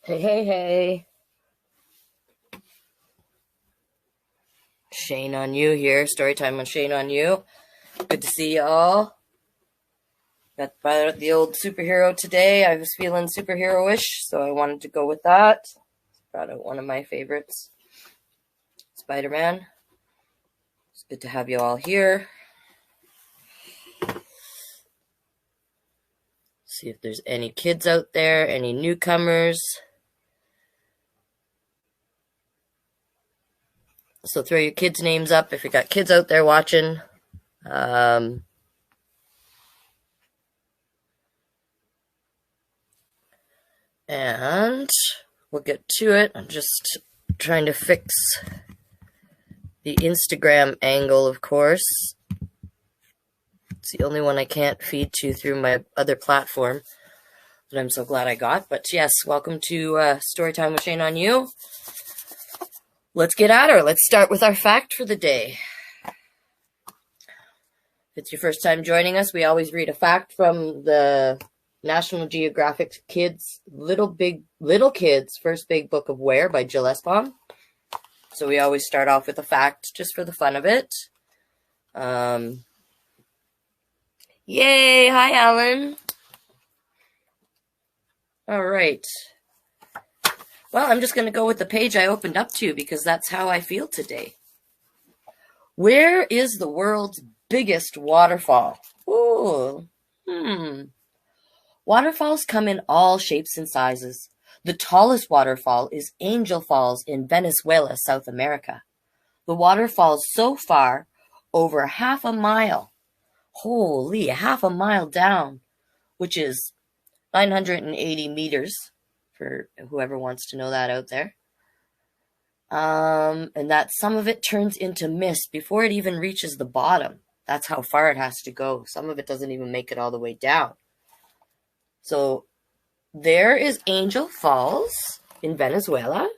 Hey, hey, hey. Shane Onyou here. Storytime on Shane Onyou. Good to see y'all. Got the old superhero today. I was feeling superhero-ish, so I wanted to go with that. Brought out one of my favorites, Spiderman. It's good to have you all here. See if there's any kids out there, any newcomers. So throw your kids' names up if you got kids out there watching. And we'll get to it. I'm just trying to fix the Instagram angle, of course. It's the only one I can't feed to through my other platform that I'm so glad I got. But yes, welcome to Storytime with Shane Onyou. Let's get at her. Let's start with our fact for the day. If it's your first time joining us, we always read a fact from the National Geographic Kids Little Kids First Big Book of Where by Jill Esbaum. So we always start off with a fact just for the fun of it. Yay! Hi, Alan. All right. Well, I'm just going to go with the page I opened up to because that's how I feel today. Where is the world's biggest waterfall? Ooh. Waterfalls come in all shapes and sizes. The tallest waterfall is Angel Falls in Venezuela, South America. The waterfall is so far, over half a mile. Holy, half a mile down, which is 980 meters, for whoever wants to know that out there. And that some of it turns into mist before it even reaches the bottom. That's how far it has to go. Some of it doesn't even make it all the way down. So there is Angel Falls in Venezuela.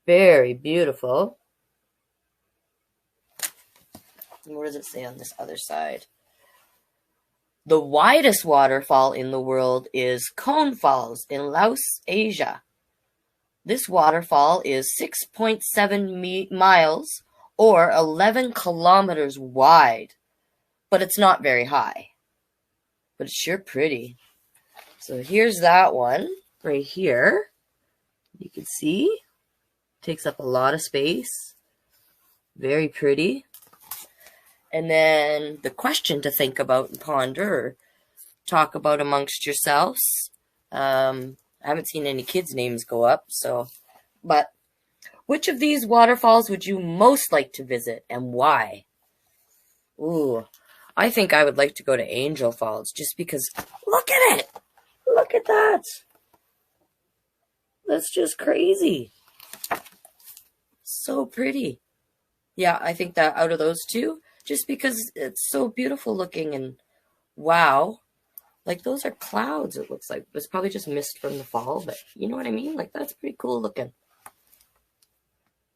Very beautiful. And what does it say on this other side? The widest waterfall in the world is Cone Falls in Laos, Asia. This waterfall is 6.7 miles or 11 kilometers wide, but it's not very high. But it's sure pretty. So here's that one right here. You can see. Takes up a lot of space. Very pretty. And then the question to think about and ponder, talk about amongst yourselves. I haven't seen any kids' names go up, but which of these waterfalls would you most like to visit and why? Ooh, I think I would like to go to Angel Falls just because, look at it! Look at that! That's just crazy. So pretty. Yeah, I think that out of those two, just because it's so beautiful looking and wow. Like those are clouds, it looks like. It's probably just mist from the fall, but you know what I mean? Like that's pretty cool looking.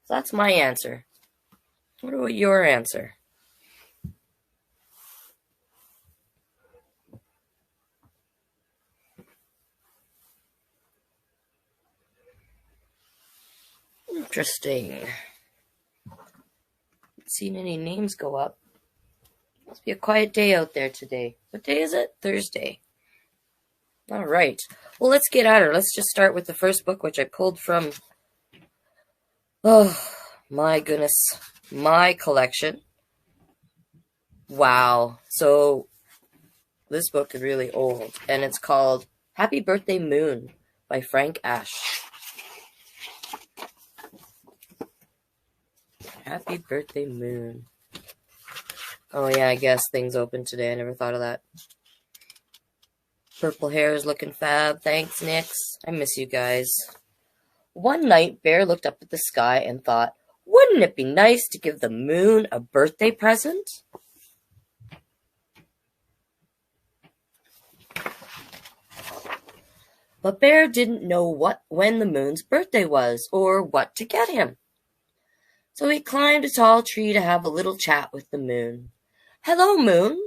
So that's my answer. What about your answer? Interesting. Haven't seen any names go up. Must be a quiet day out there today. What day is it? Thursday. All right. Well, let's get at her. Let's just start with the first book, which I pulled from, oh, my goodness, my collection. Wow. So this book is really old, and it's called Happy Birthday Moon by Frank Asch. Happy Birthday Moon. Oh yeah, I guess things open today. I never thought of that. Purple hair is looking fab. Thanks, Nix. I miss you guys. One night, Bear looked up at the sky and thought, wouldn't it be nice to give the moon a birthday present? But Bear didn't know when the moon's birthday was or what to get him. So he climbed a tall tree to have a little chat with the moon. Hello, moon,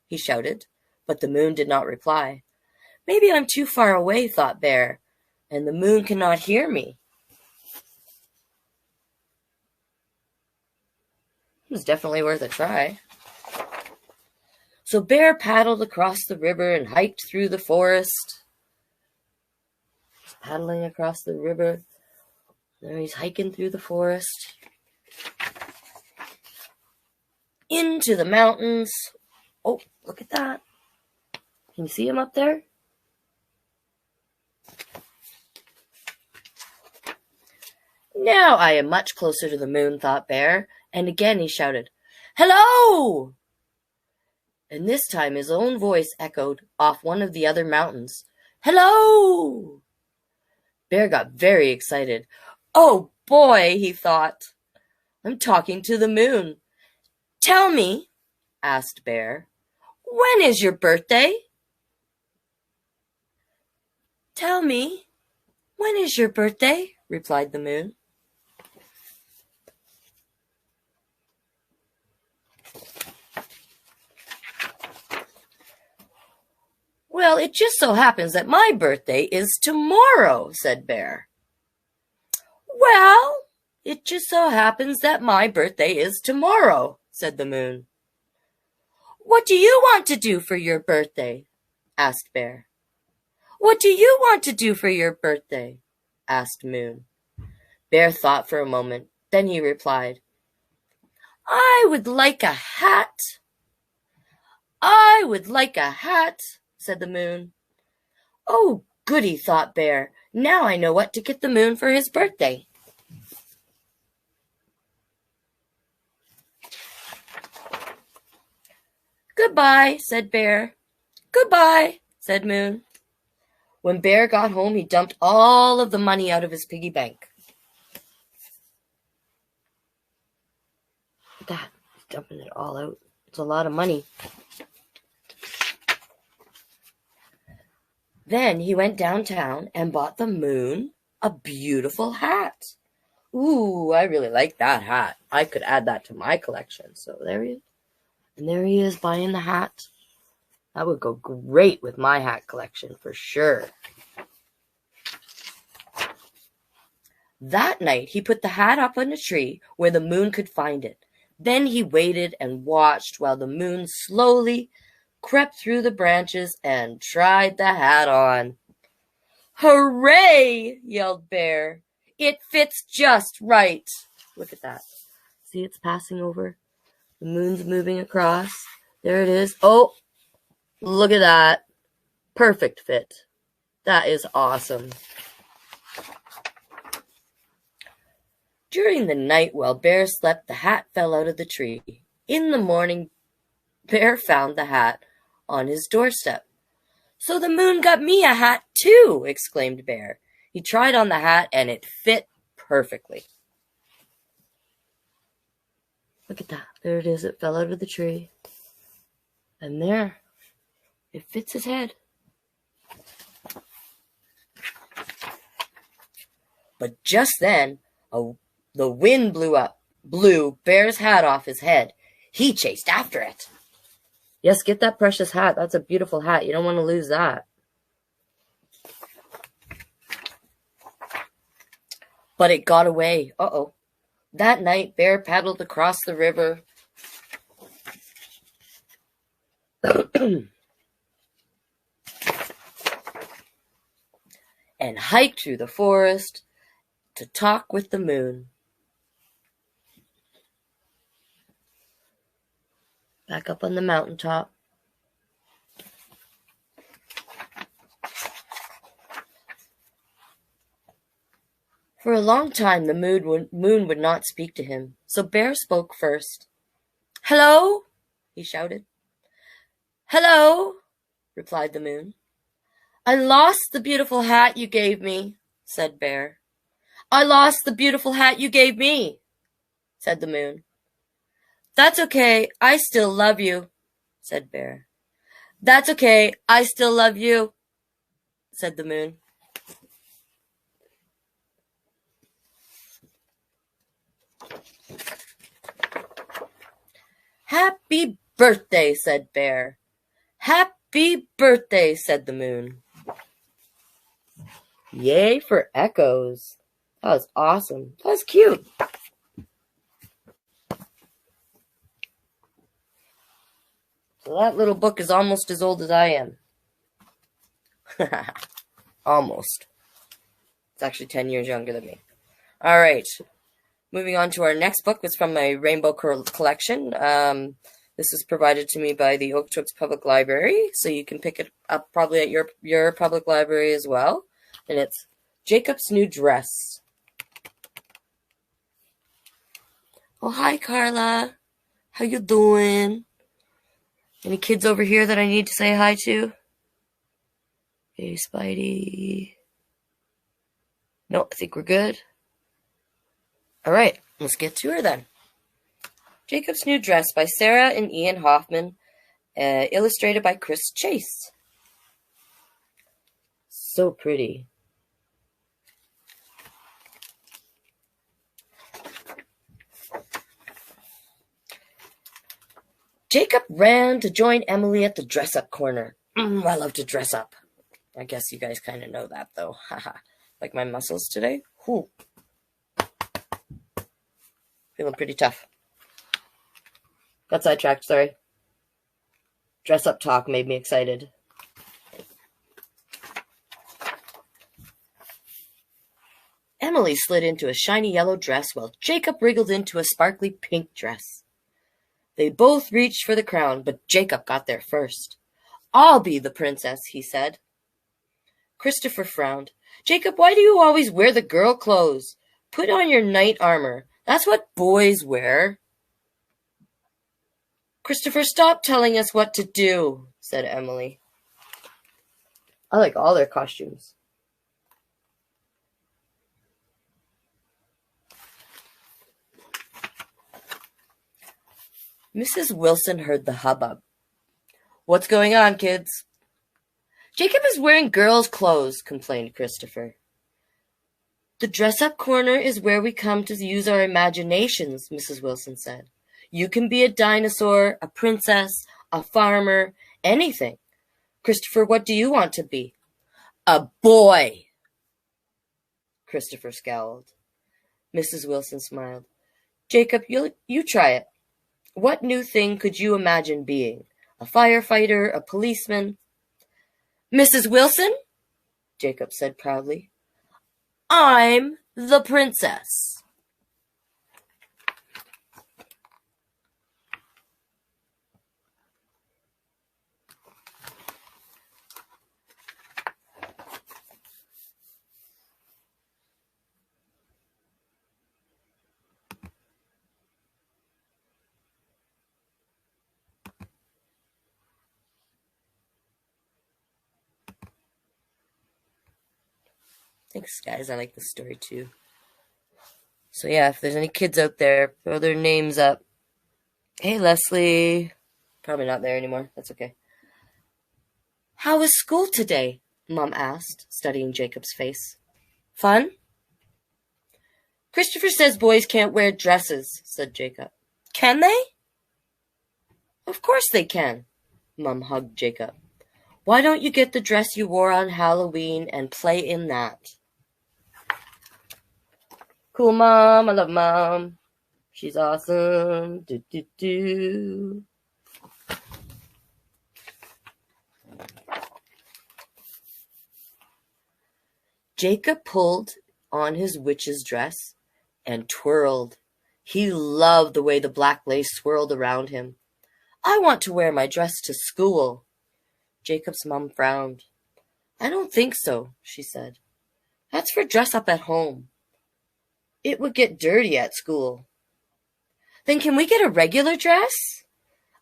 he shouted, but the moon did not reply. Maybe I'm too far away, thought Bear. and the moon cannot hear me. It was definitely worth a try. So Bear paddled across the river and hiked through the forest. He's paddling across the river. There he's hiking through the forest. Into the mountains. Oh, look at that. Can you see him up there? Now I am much closer to the moon, thought Bear, and again he shouted, "Hello!" And this time his own voice echoed off one of the other mountains. "Hello!" Bear got very excited. "Oh boy," he thought. "I'm talking to the moon. Tell me," asked Bear, "when is your birthday?" "Tell me, when is your birthday?" replied the moon. "Well, it just so happens that my birthday is tomorrow," said Bear. "Well, it just so happens that my birthday is tomorrow," said the moon. "What do you want to do for your birthday?" asked Bear. "What do you want to do for your birthday?" asked Moon. Bear thought for a moment. Then he replied, "I would like a hat." "I would like a hat," said the moon. "Oh, goody," thought Bear. "Now I know what to get the moon for his birthday." "Goodbye," said Bear. "Goodbye," said Moon. When Bear got home, he dumped all of the money out of his piggy bank. Look at that. He's dumping it all out. It's a lot of money. Then he went downtown and bought the moon a beautiful hat. Ooh, I really like that hat. I could add that to my collection. So there he is. And there he is buying the hat. That would go great with my hat collection for sure. That night, he put the hat up on a tree where the moon could find it. Then he waited and watched while the moon slowly crept through the branches and tried the hat on. "Hooray!" yelled Bear. "It fits just right." Look at that. See, it's passing over. The moon's moving across. There it is. Oh, look at that. Perfect fit. That is awesome. During the night while Bear slept, the hat fell out of the tree. In the morning, Bear found the hat on his doorstep. "So the moon got me a hat too," exclaimed Bear. He tried on the hat and it fit perfectly. Look at that. There it is. It fell out of the tree. And there, it fits his head. But just then, the wind blew Bear's hat off his head. He chased after it. Yes, get that precious hat. That's a beautiful hat. You don't want to lose that. But it got away. Uh-oh. That night, Bear paddled across the river. And hiked through the forest to talk with the moon. Back up on the mountaintop. For a long time, the moon would not speak to him, so Bear spoke first. "Hello?" he shouted. "Hello," replied the moon. "I lost the beautiful hat you gave me," said Bear. "I lost the beautiful hat you gave me," said the moon. "That's okay, I still love you," said Bear. "That's okay, I still love you," said the moon. "Happy birthday," said Bear. "Happy birthday," said the moon. Yay for echoes. That was awesome. That was cute. So that little book is almost as old as I am. Almost. It's actually 10 years younger than me. All right. Moving on to our next book. It's from my Rainbow collection. This is provided to me by the Okotoks Public Library, so you can pick it up probably at your public library as well. And it's Jacob's New Dress. Oh, hi, Carla. How you doing? Any kids over here that I need to say hi to? Hey, Spidey. No, I think we're good. All right, let's get to her then. Jacob's New Dress by Sarah and Ian Hoffman, illustrated by Chris Chase. So pretty. Jacob ran to join Emily at the dress-up corner. I love to dress up. I guess you guys kind of know that, though. Haha. Like my muscles today? Whew. Feeling pretty tough. Got sidetracked, sorry. Dress-up talk made me excited. Emily slid into a shiny yellow dress while Jacob wriggled into a sparkly pink dress. They both reached for the crown, but Jacob got there first. I'll be the princess, he said. Christopher frowned. Jacob, why do you always wear the girl clothes? Put on your knight armor. That's what boys wear. Christopher, stop telling us what to do, said Emily. I like all their costumes. Mrs. Wilson heard the hubbub. What's going on, kids? Jacob is wearing girls' clothes, complained Christopher. The dress-up corner is where we come to use our imaginations, Mrs. Wilson said. You can be a dinosaur, a princess, a farmer, anything. Christopher, what do you want to be? A boy. Christopher scowled. Mrs. Wilson smiled. Jacob, you try it. What new thing could you imagine being? A firefighter, a policeman? Mrs. Wilson, Jacob said proudly, I'm the princess. Thanks, guys. I like this story, too. So, yeah, if there's any kids out there, throw their names up. Hey, Leslie. Probably not there anymore. That's okay. How was school today? Mom asked, studying Jacob's face. Fun? Christopher says boys can't wear dresses, said Jacob. Can they? Of course they can. Mom hugged Jacob. Why don't you get the dress you wore on Halloween and play in that? Cool, Mom. I love Mom. She's awesome. Do, do, do. Jacob pulled on his witch's dress and twirled. He loved the way the black lace swirled around him. I want to wear my dress to school. Jacob's mom frowned. I don't think so, she said. That's for dress up at home. It would get dirty at school. Then can we get a regular dress?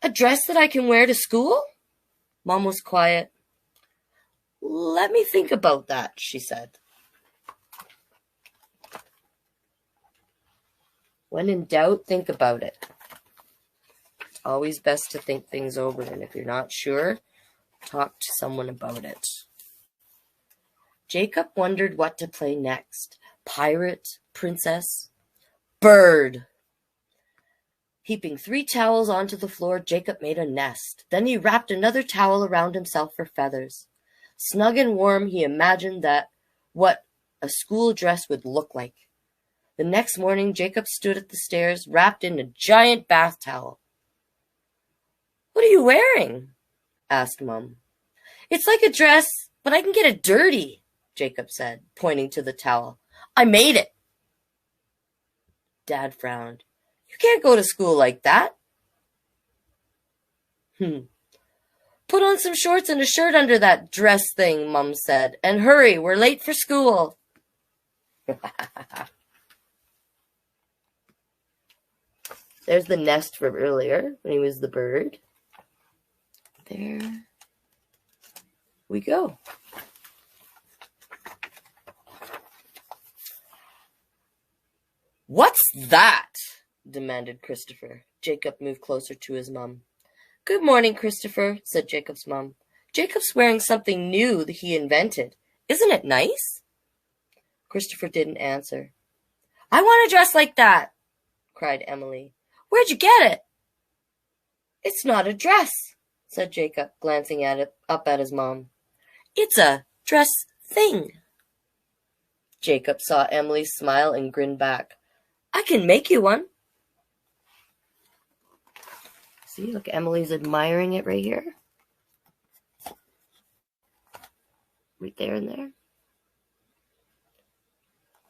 A dress that I can wear to school? Mom was quiet. Let me think about that, she said. When in doubt, think about it. It's always best to think things over, and if you're not sure, talk to someone about it. Jacob wondered what to play next. Pirate, princess, bird. Heaping 3 towels onto the floor, Jacob made a nest. Then he wrapped another towel around himself for feathers. Snug and warm, he imagined that what a school dress would look like. The next morning, Jacob stood at the stairs, wrapped in a giant bath towel. "What are you wearing?" asked Mum. "It's like a dress, but I can get it dirty," Jacob said, pointing to the towel. "I made it." Dad frowned. "You can't go to school like that." "Put on some shorts and a shirt under that dress thing," Mum said, "and hurry, we're late for school." There's the nest from earlier when he was the bird. There we go. "What's that?" demanded Christopher. Jacob moved closer to his mum. "Good morning, Christopher," said Jacob's mum. "Jacob's wearing something new that he invented. Isn't it nice?" Christopher didn't answer. "I want a dress like that," cried Emily. "Where'd you get it?" "It's not a dress," said Jacob, glancing up at his mom. "It's a dress thing." Jacob saw Emily smile and grin back. "I can make you one." See, look, Emily's admiring it right here. Right there and there.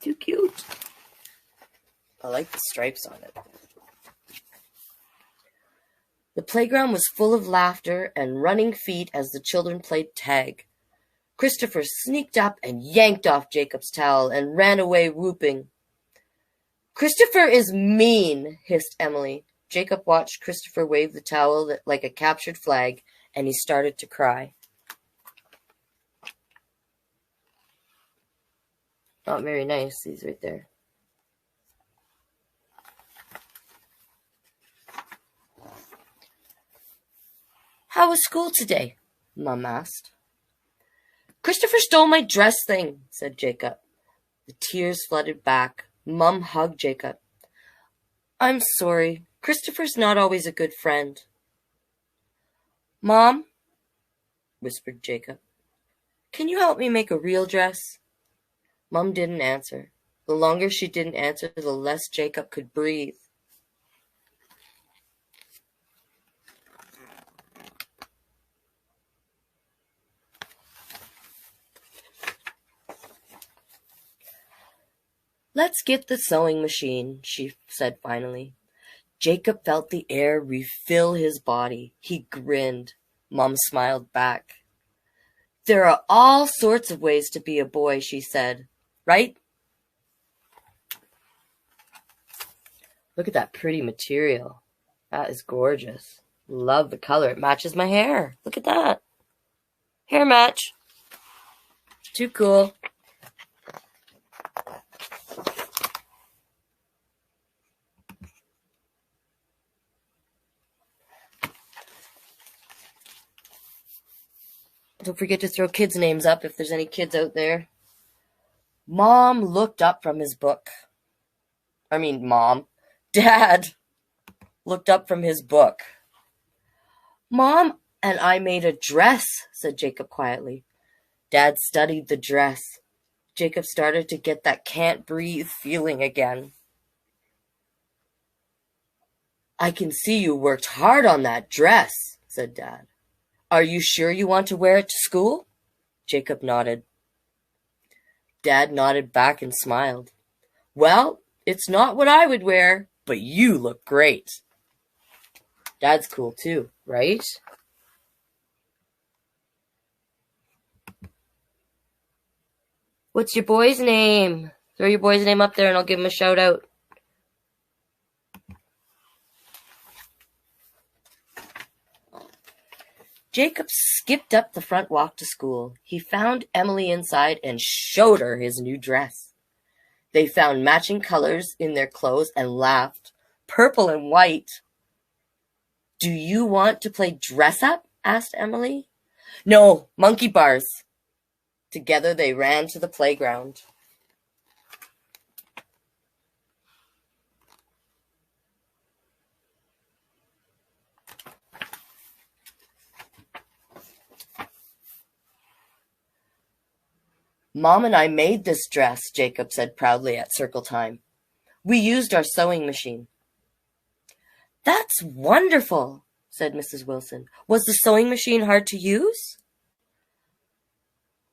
Too cute. I like the stripes on it. The playground was full of laughter and running feet as the children played tag. Christopher sneaked up and yanked off Jacob's towel and ran away whooping. "Christopher is mean," hissed Emily. Jacob watched Christopher wave the towel like a captured flag, and he started to cry. Not very nice, these right there. "How was school today?" Mum asked. "Christopher stole my dress thing," said Jacob. The tears flooded back. Mum hugged Jacob. "I'm sorry. Christopher's not always a good friend." "Mom," whispered Jacob, "can you help me make a real dress?" Mum didn't answer. The longer she didn't answer, the less Jacob could breathe. "Let's get the sewing machine," she said finally. Jacob felt the air refill his body. He grinned. Mum smiled back. "There are all sorts of ways to be a boy," she said. "Right?" Look at that pretty material. That is gorgeous. Love the color. It matches my hair. Look at that. Hair match. Too cool. Don't forget to throw kids' names up if there's any kids out there. Mom looked up from his book. Dad looked up from his book. "Mom and I made a dress," said Jacob quietly. Dad studied the dress. Jacob started to get that can't breathe feeling again. "I can see you worked hard on that dress," said Dad. "Are you sure you want to wear it to school?" Jacob nodded. Dad nodded back and smiled. "Well, it's not what I would wear, but you look great." Dad's cool too, right? "What's your boy's name?" Throw your boy's name up there and I'll give him a shout out. Jacob skipped up the front walk to school. He found Emily inside and showed her his new dress. They found matching colors in their clothes and laughed. Purple and white. "Do you want to play dress up?" asked Emily. "No, monkey bars." Together they ran to the playground. Mom and I made this dress, Jacob said proudly at circle time. We used our sewing machine. That's wonderful, said Mrs. Wilson. Was the sewing machine hard to use?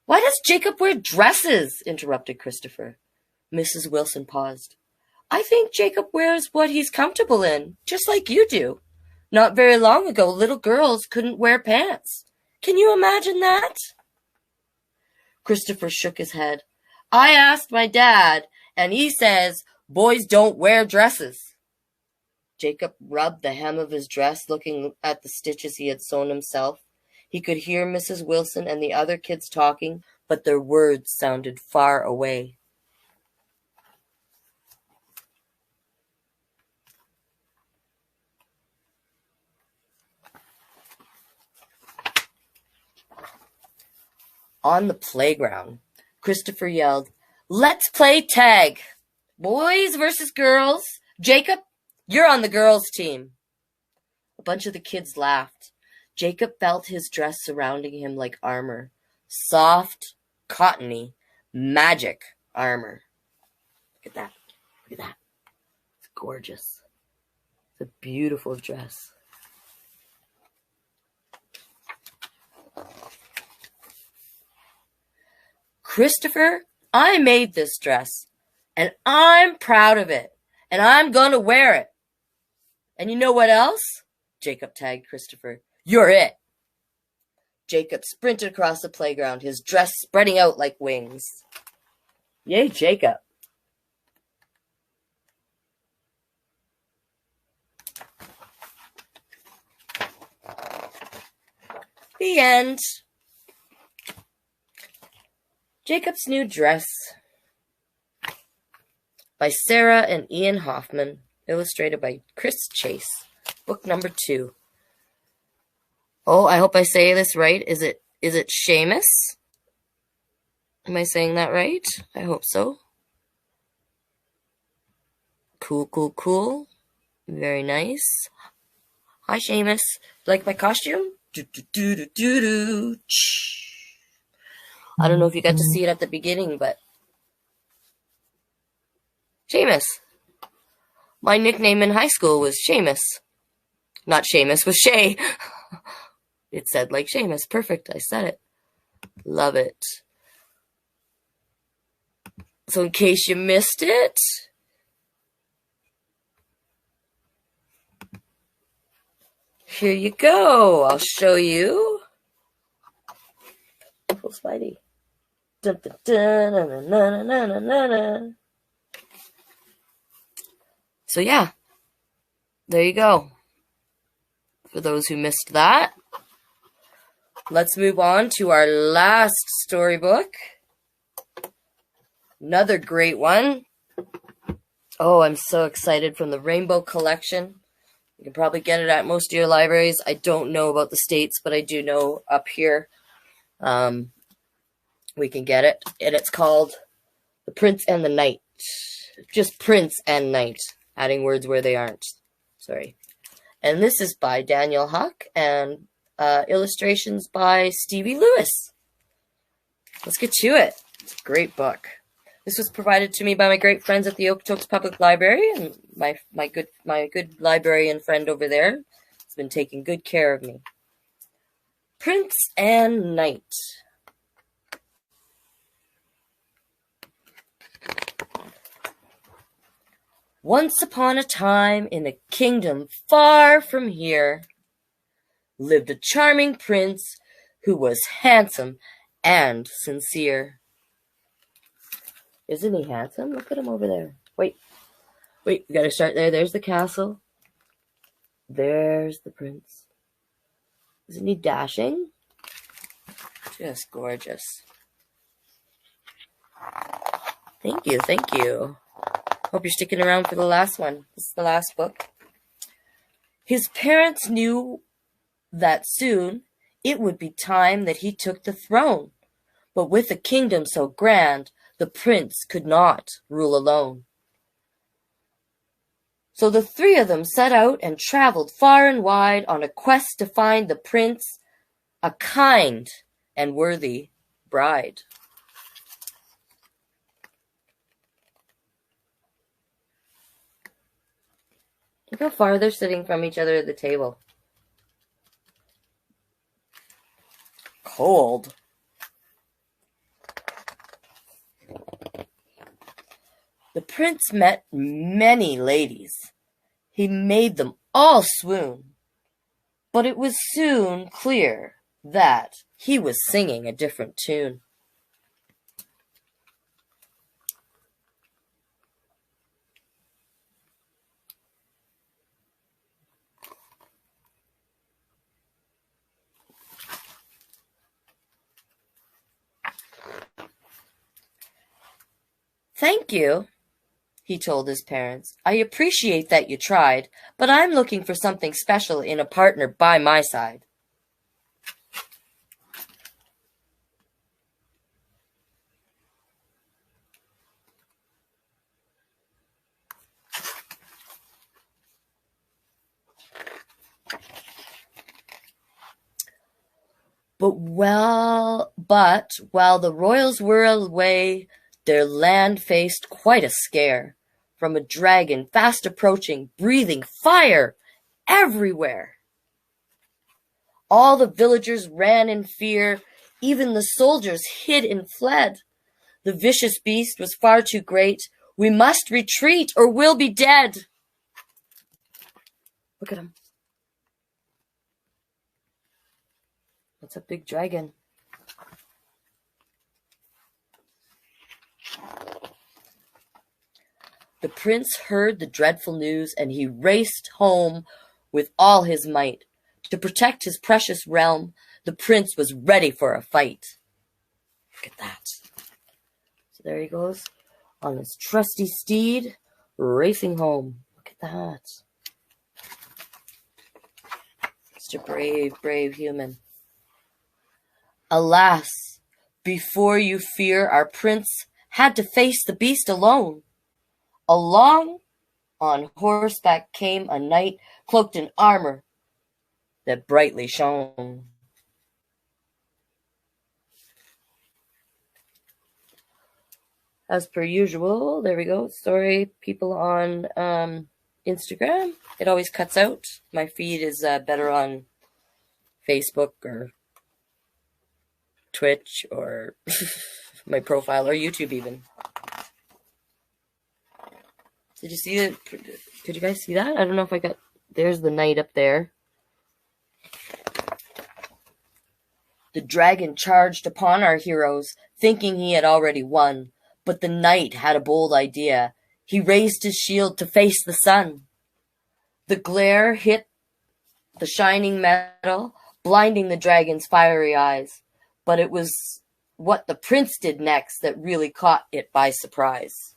Why does Jacob wear dresses? Interrupted Christopher. Mrs. Wilson paused. I think Jacob wears what he's comfortable in, just like you do. Not very long ago, little girls couldn't wear pants. Can you imagine that? Christopher shook his head. I asked my dad, and he says boys don't wear dresses. Jacob rubbed the hem of his dress, looking at the stitches he had sewn himself. He could hear Mrs. Wilson and the other kids talking, but their words sounded far away. On the playground, Christopher yelled, Let's play tag! Boys versus girls. Jacob, you're on the girls' team. A bunch of the kids laughed. Jacob felt his dress surrounding him like armor. Soft, cottony, magic armor. Look at that. Look at that. It's gorgeous. It's a beautiful dress. Christopher, I made this dress, and I'm proud of it, and I'm going to wear it. And you know what else? Jacob tagged Christopher. You're it. Jacob sprinted across the playground, his dress spreading out like wings. Yay, Jacob. The end. Jacob's New Dress by Sarah and Ian Hoffman, illustrated by Chris Chase. Book number 2. Oh, I hope I say this right. Is it Seamus? Am I saying that right? I hope so. Cool, cool, cool. Very nice. Hi, Seamus. Like my costume? I don't know if you got to see it at the beginning, but Seamus. My nickname in high school was Seamus. Not Seamus, was Shay. It said like Seamus. Perfect. I said it. Love it. So in case you missed it, here you go. I'll show you. Oh, Spidey. Dun, dun, dun, na, na, na, na, na, na. So yeah, there you go. For those who missed that, let's move on to our last storybook. Another great one. Oh, I'm so excited, from the Rainbow Collection. You can probably get it at most of your libraries. I don't know about the States, but I do know up here we can get it. And it's called The Prince and the Knight. Just Prince and Knight. Adding words where they aren't. Sorry. And this is by Daniel Haack and illustrations by Stevie Lewis. Let's get to it. It's a great book. This was provided to me by my great friends at the Okotoks Public Library, and my good librarian friend over there has been taking good care of me. Prince and Knight. Once upon a time, in a kingdom far from here, lived a charming prince who was handsome and sincere. Isn't he handsome? Look at him over there. Wait, we gotta start there. There's the castle. There's the prince. Isn't he dashing? Just gorgeous. Thank you, thank you. Hope you're sticking around for the last one. This is the last book. His parents knew that soon it would be time that he took the throne. But with a kingdom so grand, the prince could not rule alone. So the three of them set out and traveled far and wide on a quest to find the prince a kind and worthy bride. Look how far they're sitting from each other at the table. Cold. The prince met many ladies. He made them all swoon. But it was soon clear that he was singing a different tune. Thank you, he told his parents. I appreciate that you tried, but I'm looking for something special in a partner by my side. But while the royals were away, their land faced quite a scare from a dragon fast approaching, breathing fire everywhere. All the villagers ran in fear, even the soldiers hid and fled. The vicious beast was far too great. We must retreat or we'll be dead. Look at him. That's a big dragon. The prince heard the dreadful news, and he raced home with all his might. To protect his precious realm, the prince was ready for a fight. Look at that. So there he goes, on his trusty steed, racing home. Look at that. Such a brave, brave human. Alas, before you fear, our prince had to face the beast alone. Along on horseback came a knight cloaked in armor that brightly shone. As per usual, there we go. Sorry, people on Instagram. It always cuts out. My feed is better on Facebook or Twitch or my profile or YouTube even. Did you see it? Could you guys see that? I don't know if I got... There's the knight up there. The dragon charged upon our heroes, thinking he had already won. But the knight had a bold idea. He raised his shield to face the sun. The glare hit the shining metal, blinding the dragon's fiery eyes. But it was what the prince did next that really caught it by surprise.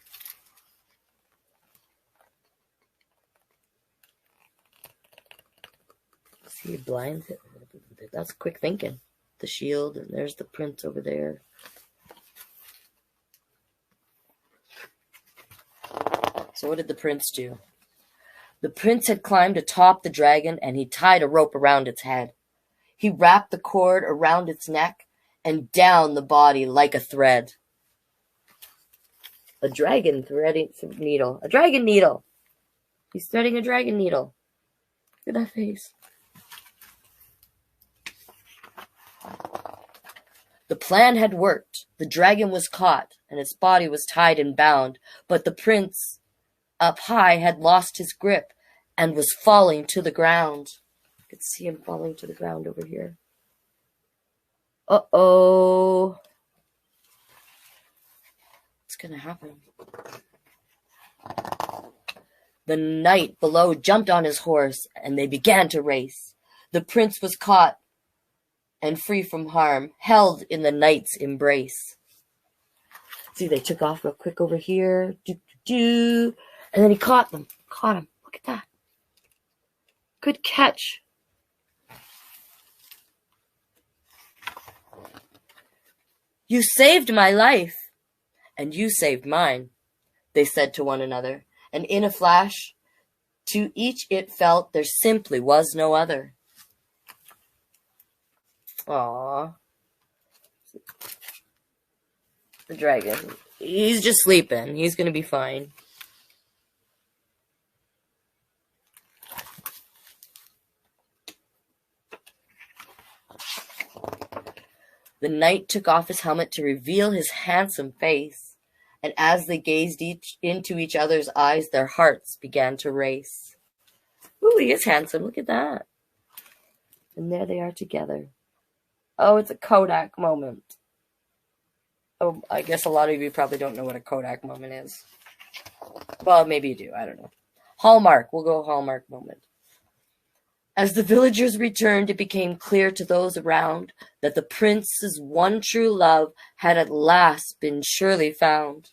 See, he blinds it. That's quick thinking. The shield, and there's the prince over there. So what did the prince do? The prince had climbed atop the dragon, and he tied a rope around its head. He wrapped the cord around its neck and down the body like a thread. A dragon threading needle. A dragon needle. He's threading a dragon needle. Look at that face. The plan had worked. The dragon was caught, and its body was tied and bound, but the prince up high had lost his grip and was falling to the ground. You could see him falling to the ground over here. Uh-oh. What's gonna happen? The knight below jumped on his horse, and they began to race. The prince was caught and free from harm, held in the knight's embrace. See, they took off real quick over here. And then he caught them. Caught him. Look at that. Good catch. You saved my life, and you saved mine, they said to one another. And in a flash, to each it felt there simply was no other. Aww. The dragon. He's just sleeping. He's gonna be fine. The knight took off his helmet to reveal his handsome face, and as they gazed into each other's eyes, their hearts began to race. Ooh, he is handsome. Look at that. And there they are together. Oh, it's a Kodak moment. Oh, I guess a lot of you probably don't know what a Kodak moment is. Well, maybe you do. I don't know. Hallmark. We'll go Hallmark moment. As the villagers returned, it became clear to those around that the prince's one true love had at last been surely found.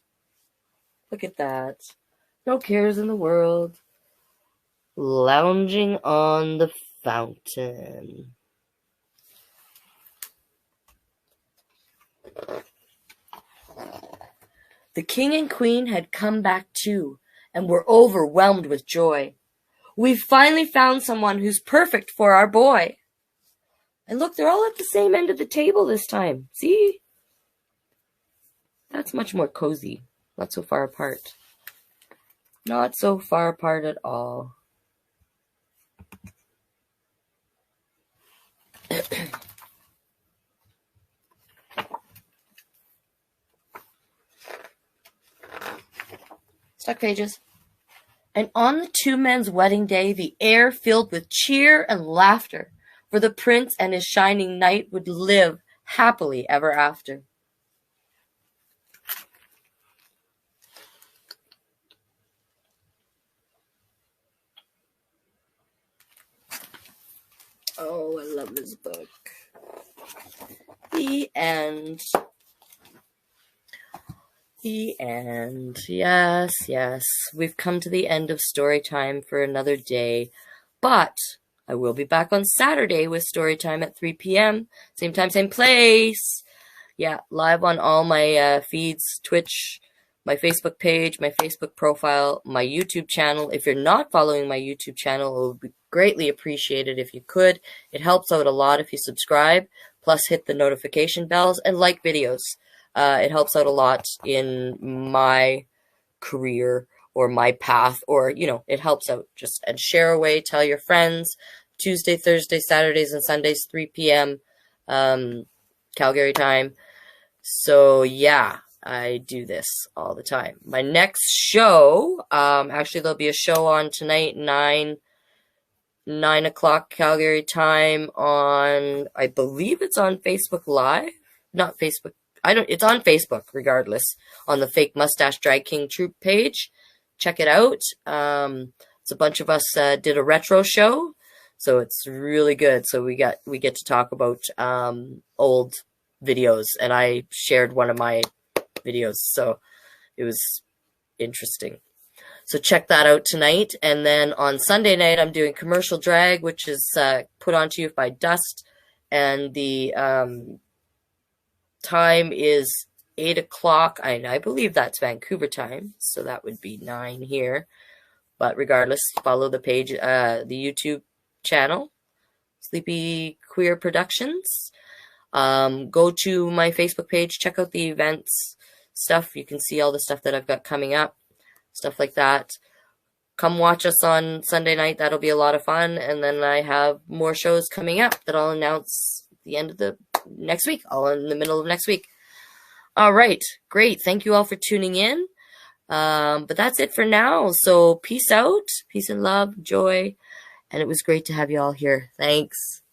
Look at that. No cares in the world. Lounging on the fountain. The king and queen had come back too, and were overwhelmed with joy. We've finally found someone who's perfect for our boy. And look, they're all at the same end of the table this time. See? That's much more cozy. Not so far apart. Not so far apart at all. Stuck pages. And on the two men's wedding day, the air filled with cheer and laughter, for the prince and his shining knight would live happily ever after. Oh, I love this book. The end. The end. Yes, yes. We've come to the end of Storytime for another day. But I will be back on Saturday with Storytime at 3 p.m. Same time, same place. Yeah, live on all my feeds, Twitch, my Facebook page, my Facebook profile, my YouTube channel. If you're not following my YouTube channel, it would be greatly appreciated if you could. It helps out a lot if you subscribe, plus hit the notification bells and like videos. It helps out a lot in my career or my path, or, you know, it helps out. Just and share away, tell your friends. Tuesday, Thursday, Saturdays, and Sundays, 3 p.m. Calgary time. So, yeah, I do this all the time. My next show, actually, there'll be a show on tonight, 9 o'clock Calgary time on, I believe it's on Facebook Live. Not Facebook. It's on Facebook, regardless, on the Fake Mustache Drag King Troop page. Check it out. It's a bunch of us did a retro show, so it's really good. So we get to talk about old videos, and I shared one of my videos, so it was interesting. So check that out tonight, and then on Sunday night I'm doing Commercial Drag, which is put on to you by Dust, and the time is 8 o'clock. I believe that's Vancouver time, so that would be 9 here. But regardless, follow the page, the YouTube channel, Sleepy Queer Productions. Go to my Facebook page, check out the events stuff. You can see all the stuff that I've got coming up, stuff like that. Come watch us on Sunday night. That'll be a lot of fun. And then I have more shows coming up that I'll announce at the end of the next week, all in the middle of next week. All right, great. Thank you all for tuning in. But that's it for now. So peace out, peace and love, joy. And it was great to have you all here. Thanks.